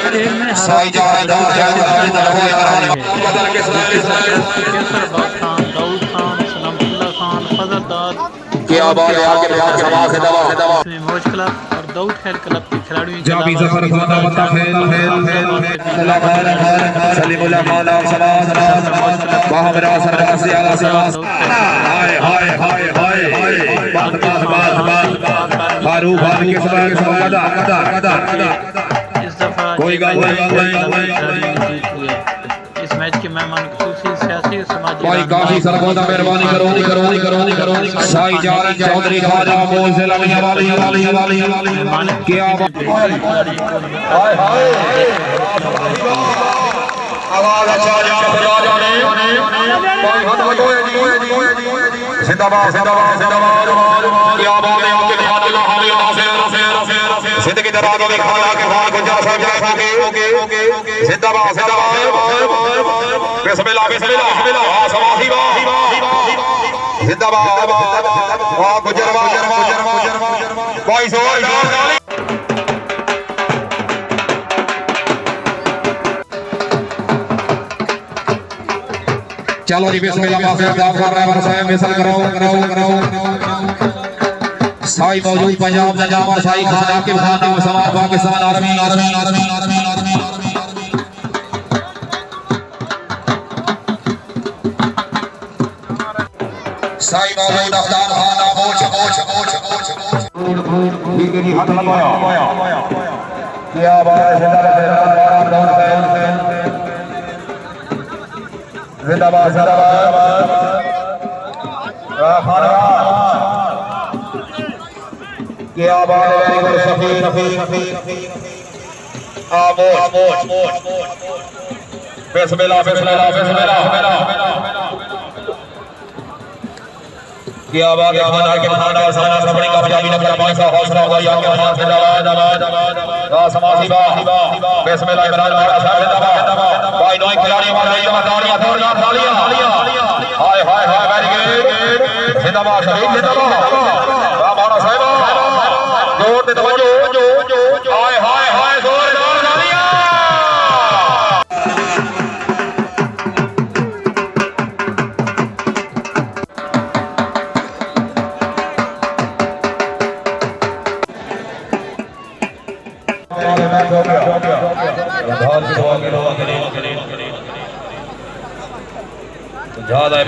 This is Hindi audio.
साई जा रहे क्या बात है आगे बिहार के नवाज है दवा मौज क्लब और दाऊद खैर क्लब के खिलाड़ियों जाबी जफर खाना बता खेल सलीमुल्लाह मौला समाज बाहरा सरदार से आला समाज हाय हाय हाय हाय बात फारूक भाई के सवाल कदा कदा कदा इस दफा कोई गल नहीं इस मैच के मेहमान खुसूसी सियासी और समाजी भाई काफी सरगोदा मेहरबानी करो साई जारी चौधरी खाजा मोल से लड़ने वाली क्या हाय हाय आवाज अच्छा जा जाने भाई हाथ लगाओ जी जिंदाबाद क्या बात है आपके खाने ला हाले जिंदगी दराजों में खाना के खान गुजर साहब ओके जिंदाबाद बिस्मिल्लाह वाह समासी वाह जिंदाबाद वाह गुजर भाई जोर चलो जी बिस्मिल्लाह माफी अदा कर रहे हैं साहब मिसल कराओ साई मौजूद पंजाब नजामा शाही खान आकिब खान नाम समाज पाकिस्तान आर्मी साई मौजूद अफदान खान कोच ठीक है जी हाथ लगाया क्या बात है जिंदाबाद क्या बात है बिस्मिल्लाह क्या बात है खाना के खाना सारा सबड़ी का पंजाबी नंबर 500 हौसला हुआ या क्या बात है जिंदाबाद समासी वाह बिस्मिल्लाह इमरान मारा साहब जिंदाबाद भाई नौ खिलाड़ी हमारे तालियां हाय हाय हाय वेरी गुड जिंदाबाद शहीद जिंदाबाद वाह मारा साहब जोर दे तवज्जो हाय हाय हाय जोरदार तालियां ज्यादा